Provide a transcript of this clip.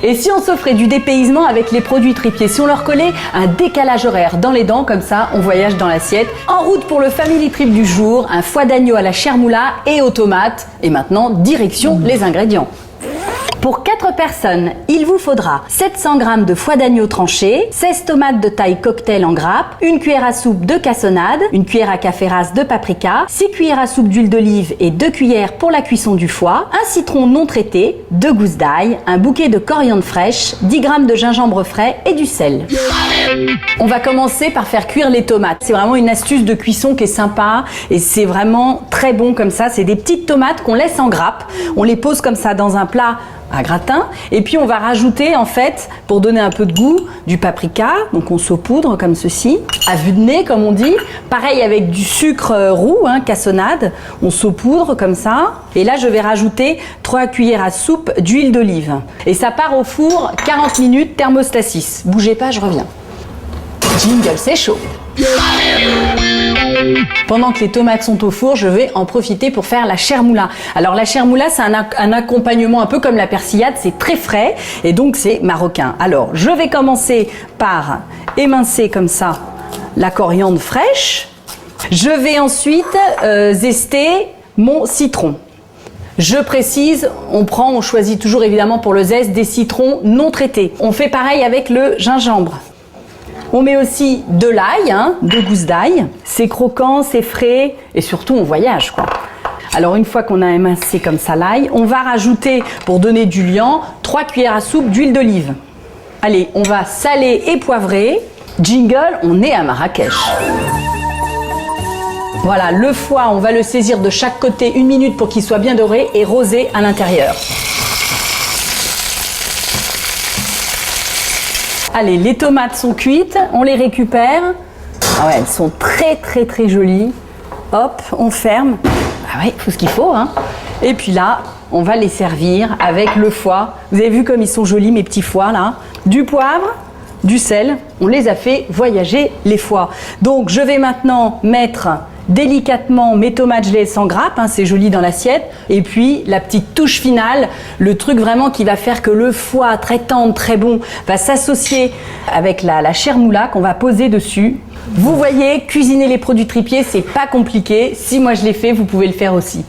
Et si on s'offrait du dépaysement avec les produits Tripier, si on leur collait un décalage horaire dans les dents, comme ça, on voyage dans l'assiette. En route pour le Family Trip du jour, un foie d'agneau à la chermoula et aux tomates. Et maintenant, direction les ingrédients. Pour 4 personnes, il vous faudra 700 g de foie d'agneau tranché, 16 tomates de taille cocktail en grappe, une cuillère à soupe de cassonade, une cuillère à café rase de paprika, 6 cuillères à soupe d'huile d'olive et 2 cuillères pour la cuisson du foie, un citron non traité, 2 gousses d'ail, un bouquet de coriandre fraîche, 10 g de gingembre frais et du sel. On va commencer par faire cuire les tomates. C'est vraiment une astuce de cuisson qui est sympa et c'est vraiment très bon comme ça. C'est des petites tomates qu'on laisse en grappe. On les pose comme ça dans un plat à gratin et puis on va rajouter en fait, pour donner un peu de goût, du paprika. Donc on saupoudre comme ceci, à vue de nez comme on dit. Pareil avec du sucre roux, cassonade, on saupoudre comme ça. Et là je vais rajouter 3 cuillères à soupe d'huile d'olive. Et ça part au four 40 minutes, thermostat 6. Bougez pas, je reviens. Jingle, c'est chaud. Pendant que les tomates sont au four, je vais en profiter pour faire la chermoula. Alors la chermoula, c'est un accompagnement un peu comme la persillade, c'est très frais et donc c'est marocain. Alors je vais commencer par émincer comme ça la coriandre fraîche. Je vais ensuite zester mon citron. Je précise, on choisit toujours évidemment pour le zeste des citrons non traités. On fait pareil avec le gingembre. On met aussi de l'ail, 2 gousses d'ail. C'est croquant, c'est frais et surtout on voyage quoi. Alors une fois qu'on a émincé comme ça l'ail, on va rajouter, pour donner du liant, 3 cuillères à soupe d'huile d'olive. Allez, on va saler et poivrer. Jingle, on est à Marrakech. Voilà, le foie, on va le saisir de chaque côté 1 minute pour qu'il soit bien doré et rosé à l'intérieur. Allez, les tomates sont cuites, on les récupère. Ah ouais, elles sont très très très jolies. Hop, on ferme. Ah ouais, il faut ce qu'il faut. Et puis là, on va les servir avec le foie. Vous avez vu comme ils sont jolis mes petits foies là. Du poivre, du sel. On les a fait voyager les foies. Donc je vais maintenant mettre délicatement mes tomates, je les laisse en grappe, c'est joli dans l'assiette. Et puis la petite touche finale, le truc vraiment qui va faire que le foie très tendre, très bon, va s'associer avec la chermoula qu'on va poser dessus. Vous voyez, cuisiner les produits Tripier, c'est pas compliqué. Si moi je l'ai fait, vous pouvez le faire aussi.